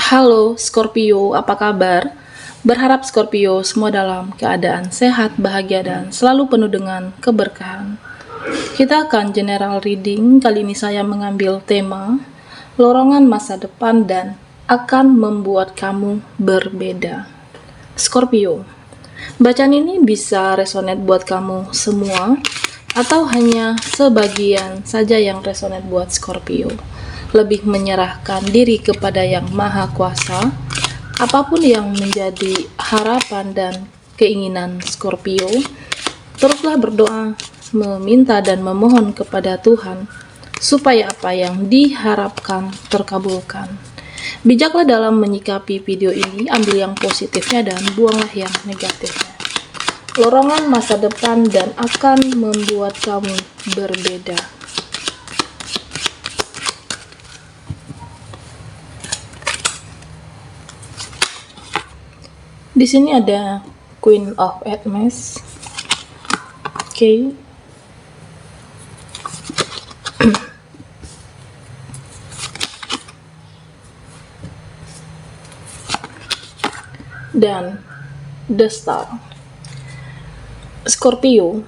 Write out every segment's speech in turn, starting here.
Halo Scorpio, apa kabar? Berharap Scorpio semua dalam keadaan sehat, bahagia, dan selalu penuh dengan keberkahan. Kita akan general reading, kali ini saya mengambil tema Lorongan masa depan dan akan membuat kamu berbeda. Scorpio, bacaan ini bisa resonate buat kamu semua atau hanya sebagian saja yang resonate buat Scorpio. Lebih menyerahkan diri kepada Yang Maha Kuasa, apapun yang menjadi harapan dan keinginan Scorpio, teruslah berdoa, meminta dan memohon kepada Tuhan supaya apa yang diharapkan terkabulkan. Bijaklah dalam menyikapi video ini, ambil yang positifnya dan buanglah yang negatifnya. Lorongan masa depan dan akan membuat kamu berbeda. Di sini ada Queen of Hermes. Oke. Dan The Star. Scorpio,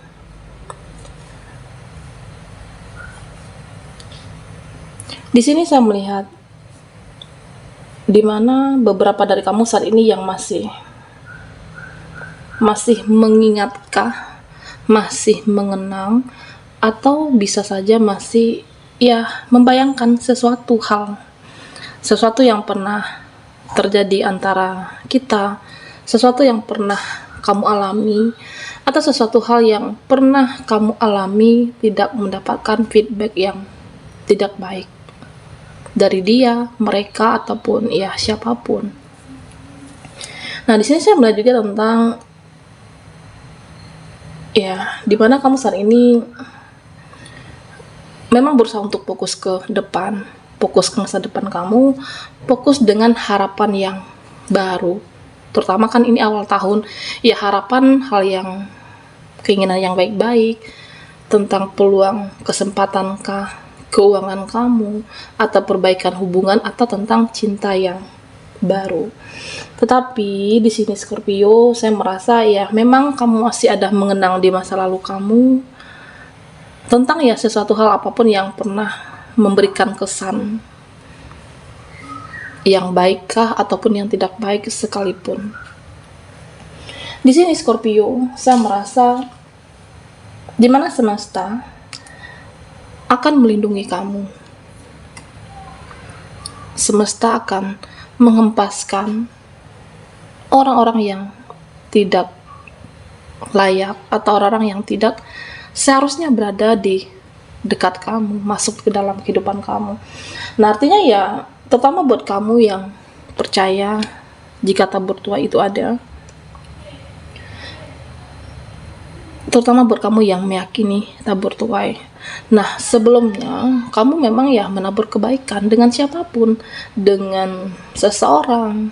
di sini saya melihat di mana beberapa dari kamu saat ini yang masih mengingatkah, masih mengenang, atau bisa saja masih membayangkan sesuatu hal, sesuatu yang pernah terjadi antara kita, sesuatu yang pernah kamu alami, atau sesuatu hal yang pernah kamu alami tidak mendapatkan feedback yang tidak baik dari dia, mereka, ataupun siapapun. Nah, di sini saya melihat juga tentang di mana kamu saat ini memang berusaha untuk fokus ke depan, fokus ke masa depan kamu, fokus dengan harapan yang baru. Terutama kan ini awal tahun, harapan hal yang, keinginan yang baik-baik, tentang peluang, kesempatankah, keuangan kamu, atau perbaikan hubungan, atau tentang cinta yang baru. Tetapi di sini Scorpio, saya merasa memang kamu masih ada mengenang di masa lalu kamu tentang sesuatu hal apapun yang pernah memberikan kesan yang baikkah ataupun yang tidak baik sekalipun. Di sini Scorpio, saya merasa di mana semesta akan melindungi kamu. Semesta akan menghempaskan orang-orang yang tidak layak atau orang-orang yang tidak seharusnya berada di dekat kamu, masuk ke dalam kehidupan kamu. Nah, artinya terutama buat kamu yang percaya jika tabur tuai itu ada, terutama buat kamu yang meyakini tabur tuai. Nah, sebelumnya kamu memang menabur kebaikan dengan siapapun, dengan seseorang,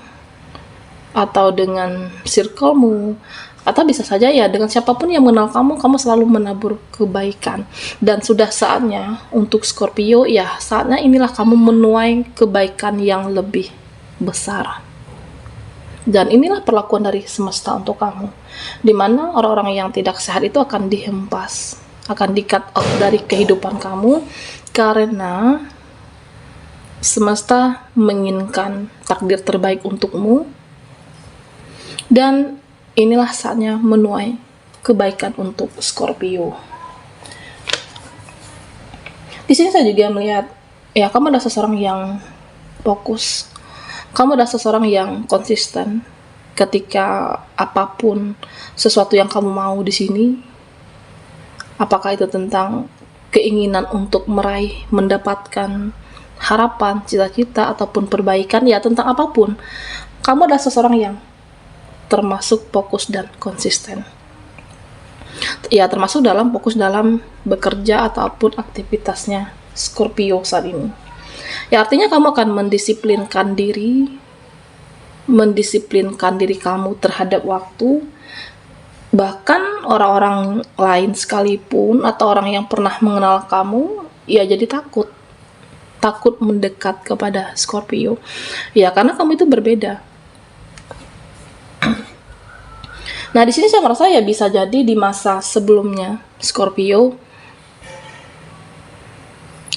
atau dengan circlemu, atau bisa saja dengan siapapun yang mengenal kamu, kamu selalu menabur kebaikan. Dan sudah saatnya untuk Scorpio, saatnya inilah kamu menuai kebaikan yang lebih besar. Dan inilah perlakuan dari semesta untuk kamu, dimana orang-orang yang tidak sehat itu akan dihempas, akan di-cut off dari kehidupan kamu, karena semesta menginginkan takdir terbaik untukmu. Dan inilah saatnya menuai kebaikan untuk Scorpio. Di sini saya juga melihat kamu adalah seseorang yang fokus. Kamu adalah seseorang yang konsisten ketika apapun sesuatu yang kamu mau di sini. Apakah itu tentang keinginan untuk meraih, mendapatkan harapan, cita-cita, ataupun perbaikan, tentang apapun. Kamu adalah seseorang yang termasuk fokus dan konsisten. Termasuk dalam fokus dalam bekerja ataupun aktivitasnya Scorpio saat ini. Artinya kamu akan mendisiplinkan diri kamu terhadap waktu. Bahkan orang-orang lain sekalipun atau orang yang pernah mengenal kamu jadi takut takut mendekat kepada Scorpio? Ya, karena kamu itu berbeda. Nah, di sini saya merasa ya bisa jadi di masa sebelumnya Scorpio,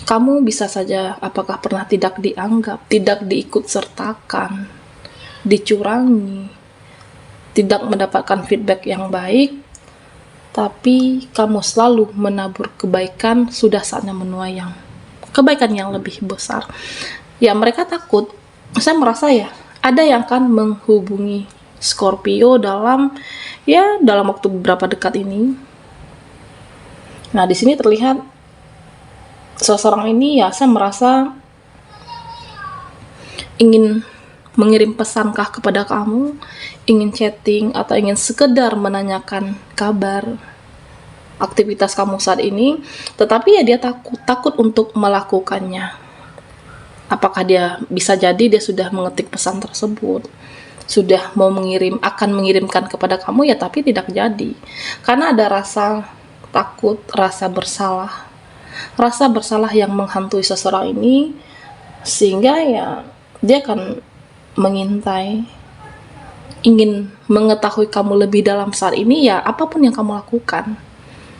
kamu bisa saja apakah pernah tidak dianggap, tidak diikut sertakan, dicurangi, tidak mendapatkan feedback yang baik, tapi kamu selalu menabur kebaikan, sudah saatnya menuai yang kebaikan yang lebih besar. Ya, mereka takut. Saya merasa ya, ada yang akan menghubungi Scorpio dalam waktu beberapa dekat ini. Nah, di sini terlihat seseorang ini ya, saya merasa ingin mengirim pesankah kepada kamu, ingin chatting atau ingin sekedar menanyakan kabar aktivitas kamu saat ini, tetapi ya dia takut untuk melakukannya. Apakah dia bisa jadi dia sudah mengetik pesan tersebut, sudah mau akan mengirimkan kepada kamu ya, tapi tidak jadi karena ada rasa takut, rasa bersalah yang menghantui seseorang ini, sehingga ya dia akan mengintai, ingin mengetahui kamu lebih dalam saat ini ya, apapun yang kamu lakukan,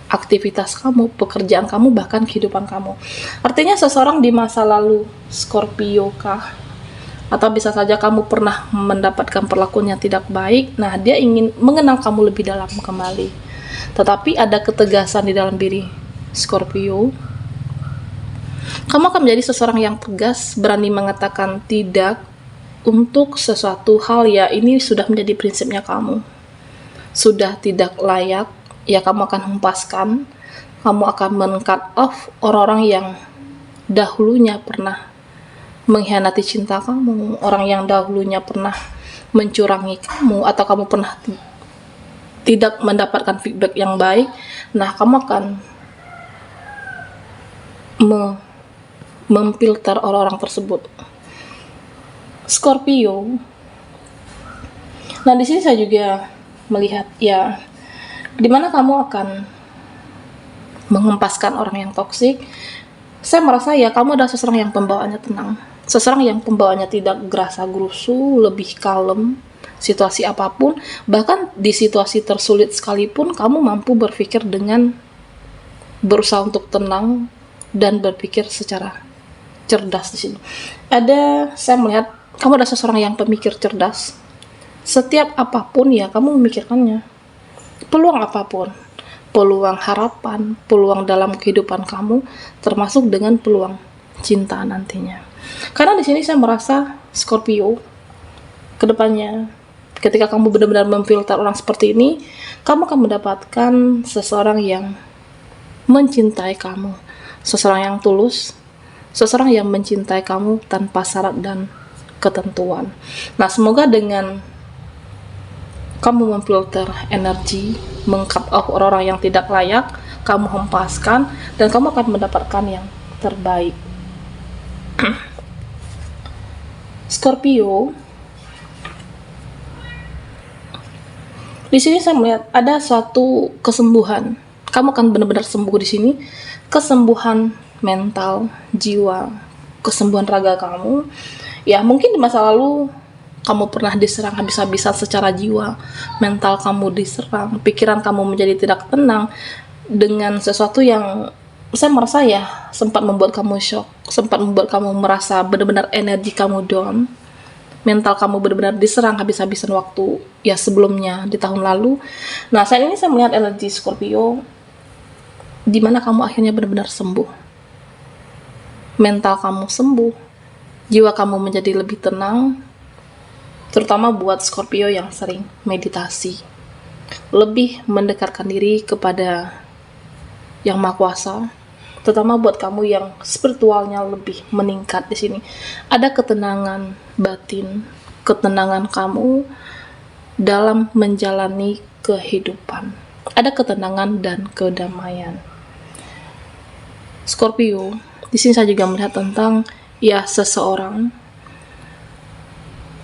aktivitas kamu, pekerjaan kamu, bahkan kehidupan kamu. Artinya seseorang di masa lalu Scorpio kah, atau bisa saja kamu pernah mendapatkan perlakuan yang tidak baik. Nah, dia ingin mengenal kamu lebih dalam kembali, tetapi ada ketegasan di dalam diri Scorpio. Kamu akan menjadi seseorang yang tegas, berani mengatakan tidak untuk sesuatu hal ya, ini sudah menjadi prinsipnya kamu, sudah tidak layak ya, kamu akan hempaskan, kamu akan men-cut off orang-orang yang dahulunya pernah mengkhianati cinta kamu, orang yang dahulunya pernah mencurangi kamu, atau kamu pernah tidak mendapatkan feedback yang baik. Nah, kamu akan memfilter orang-orang tersebut, Scorpio. Nah, di sini saya juga melihat ya, dimana kamu akan menghempaskan orang yang toksik. Saya merasa ya, kamu adalah seseorang yang pembawaannya tenang, seseorang yang pembawaannya tidak gerasa gerusu, lebih kalem situasi apapun, bahkan di situasi tersulit sekalipun kamu mampu berpikir dengan berusaha untuk tenang dan berpikir secara cerdas. Di sini saya melihat kamu adalah seseorang yang pemikir cerdas. Setiap apapun ya, kamu memikirkannya. Peluang apapun, peluang harapan, peluang dalam kehidupan kamu, termasuk dengan peluang cinta nantinya. Karena di sini saya merasa Scorpio, kedepannya ketika kamu benar-benar memfilter orang seperti ini, kamu akan mendapatkan seseorang yang mencintai kamu, seseorang yang tulus, seseorang yang mencintai kamu tanpa syarat dan ketentuan. Nah, semoga dengan kamu memfilter energi, meng-cut off orang-orang yang tidak layak, kamu hempaskan, dan kamu akan mendapatkan yang terbaik. Scorpio, di sini saya melihat ada suatu kesembuhan. Kamu akan benar-benar sembuh di sini, kesembuhan mental, jiwa, kesembuhan raga kamu. Ya, mungkin di masa lalu kamu pernah diserang habis-habisan secara jiwa, mental kamu diserang, pikiran kamu menjadi tidak tenang dengan sesuatu yang saya merasa ya sempat membuat kamu shock, sempat membuat kamu merasa benar-benar energi kamu down, mental kamu benar-benar diserang habis-habisan waktu ya sebelumnya di tahun lalu. Nah, saat ini saya melihat energi Scorpio di mana kamu akhirnya benar-benar sembuh, mental kamu sembuh, jiwa kamu menjadi lebih tenang, terutama buat Scorpio yang sering meditasi, lebih mendekatkan diri kepada Yang Maha Kuasa, terutama buat kamu yang spiritualnya lebih meningkat. Di sini ada ketenangan batin, ketenangan kamu dalam menjalani kehidupan, ada ketenangan dan kedamaian. Scorpio, di sini saya juga melihat tentang ya seseorang.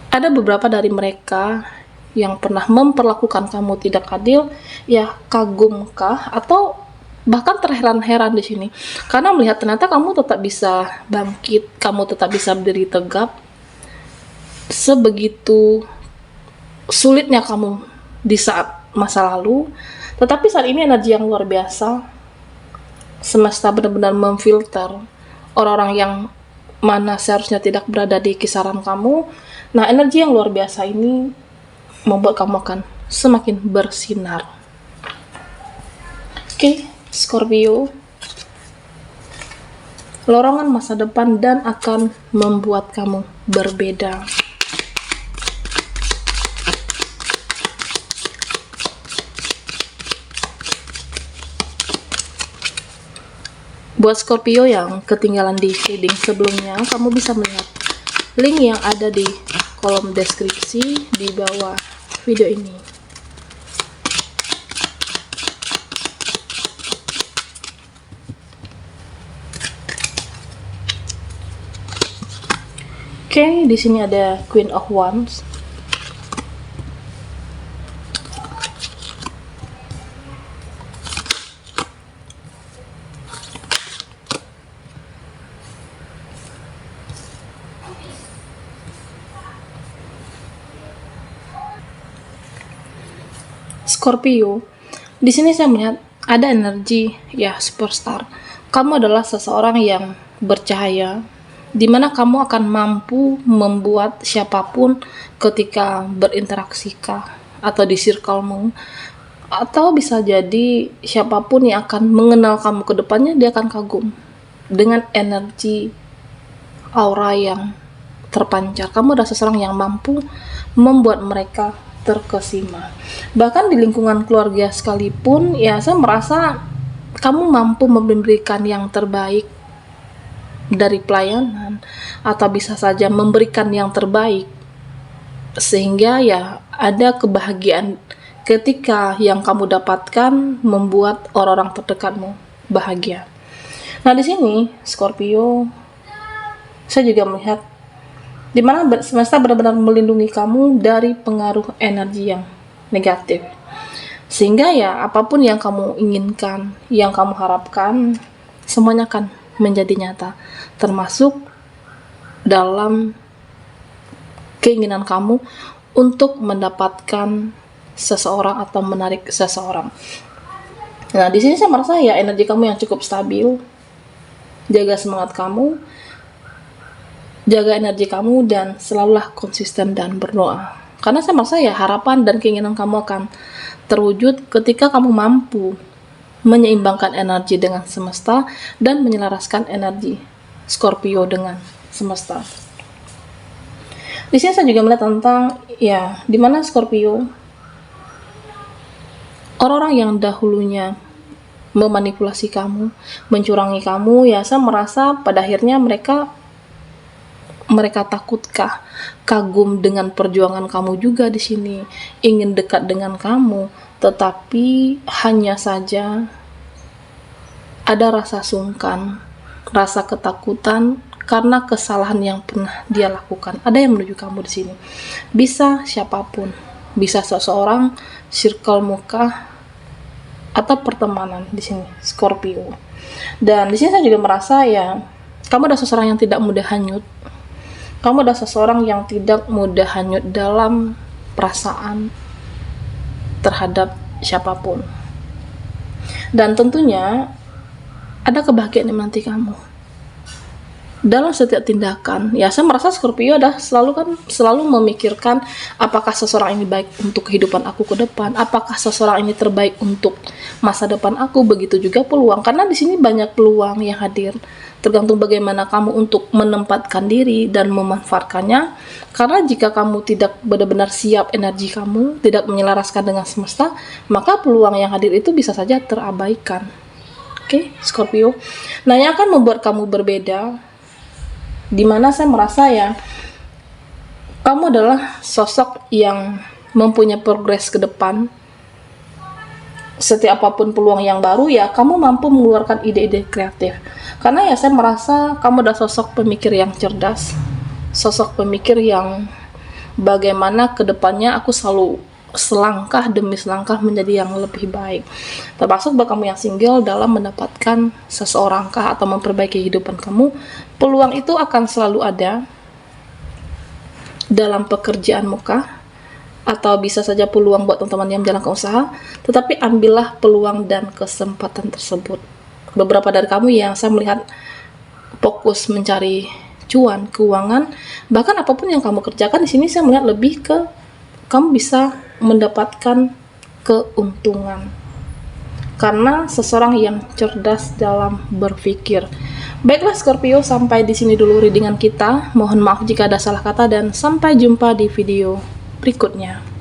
Ada beberapa dari mereka yang pernah memperlakukan kamu tidak adil, ya kagumkah atau bahkan terheran-heran di sini, karena melihat ternyata kamu tetap bisa bangkit, kamu tetap bisa berdiri tegap, sebegitu sulitnya kamu di saat masa lalu, tetapi saat ini energi yang luar biasa. Semesta benar-benar memfilter orang-orang yang mana seharusnya tidak berada di kisaran kamu. Nah, energi yang luar biasa ini membuat kamu akan semakin bersinar. Oke, Scorpio, lorong masa depan dan akan membuat kamu berbeda. Buat Scorpio yang ketinggalan di reading sebelumnya, kamu bisa melihat link yang ada di kolom deskripsi di bawah video ini. Oke, di sini ada Queen of Wands. Scorpio, di sini saya melihat ada energi ya superstar. Kamu adalah seseorang yang bercahaya, di mana kamu akan mampu membuat siapapun ketika berinteraksi atau di circlemu, atau bisa jadi siapapun yang akan mengenal kamu ke depannya, dia akan kagum dengan energi aura yang terpancar. Kamu adalah seseorang yang mampu membuat mereka terkesima. Bahkan di lingkungan keluarga sekalipun, ya saya merasa kamu mampu memberikan yang terbaik dari pelayanan, atau bisa saja memberikan yang terbaik, sehingga ya ada kebahagiaan ketika yang kamu dapatkan membuat orang-orang terdekatmu bahagia. Nah, di sini Scorpio, saya juga melihat di mana semesta benar-benar melindungi kamu dari pengaruh energi yang negatif, sehingga ya apapun yang kamu inginkan, yang kamu harapkan, semuanya akan menjadi nyata, termasuk dalam keinginan kamu untuk mendapatkan seseorang atau menarik seseorang. Nah, di sini saya merasa ya energi kamu yang cukup stabil. Jaga semangat kamu, jaga energi kamu, dan selalulah konsisten dan berdoa. Karena saya merasa ya harapan dan keinginan kamu akan terwujud ketika kamu mampu menyeimbangkan energi dengan semesta dan menyelaraskan energi Scorpio dengan semesta. Di sini saya juga melihat tentang ya di mana Scorpio, orang-orang yang dahulunya memanipulasi kamu, mencurangi kamu, ya saya merasa pada akhirnya mereka takutkah, kagum dengan perjuangan kamu juga di sini, ingin dekat dengan kamu, tetapi hanya saja ada rasa sungkan, rasa ketakutan karena kesalahan yang pernah dia lakukan. Ada yang menuju kamu di sini. Bisa siapapun, bisa seseorang, circle muka, atau pertemanan di sini Scorpio. Dan di sini saya juga merasa ya kamu adalah seseorang yang tidak mudah hanyut. Kamu adalah seseorang yang tidak mudah hanyut dalam perasaan terhadap siapapun. Dan tentunya ada kebahagiaan yang menanti kamu dalam setiap tindakan. Ya saya merasa Scorpio adalah selalu memikirkan apakah seseorang ini baik untuk kehidupan aku ke depan, apakah seseorang ini terbaik untuk masa depan aku. Begitu juga peluang, karena di sini banyak peluang yang hadir, tergantung bagaimana kamu untuk menempatkan diri dan memanfaatkannya. Karena jika kamu tidak benar-benar siap, energi kamu tidak menyelaraskan dengan semesta, maka peluang yang hadir itu bisa saja terabaikan. Oke, Scorpio. Nah, yang akan membuat kamu berbeda, dimana saya merasa ya kamu adalah sosok yang mempunyai progres ke depan. Setiap apapun peluang yang baru, ya kamu mampu mengeluarkan ide-ide kreatif. Karena ya saya merasa kamu adalah sosok pemikir yang cerdas, sosok pemikir yang bagaimana ke depannya aku selalu selangkah demi selangkah menjadi yang lebih baik. Termasuk bagi kamu yang single dalam mendapatkan seseorang kah atau memperbaiki kehidupan kamu, peluang itu akan selalu ada dalam pekerjaanmu kah? Atau bisa saja peluang buat teman-teman yang menjalankan usaha, tetapi ambillah peluang dan kesempatan tersebut. Beberapa dari kamu yang saya melihat fokus mencari cuan, keuangan, bahkan apapun yang kamu kerjakan di sini saya melihat lebih ke kamu bisa mendapatkan keuntungan karena seseorang yang cerdas dalam berpikir. Baiklah Scorpio, sampai di sini dulu readingan kita. Mohon maaf jika ada salah kata dan sampai jumpa di video berikutnya.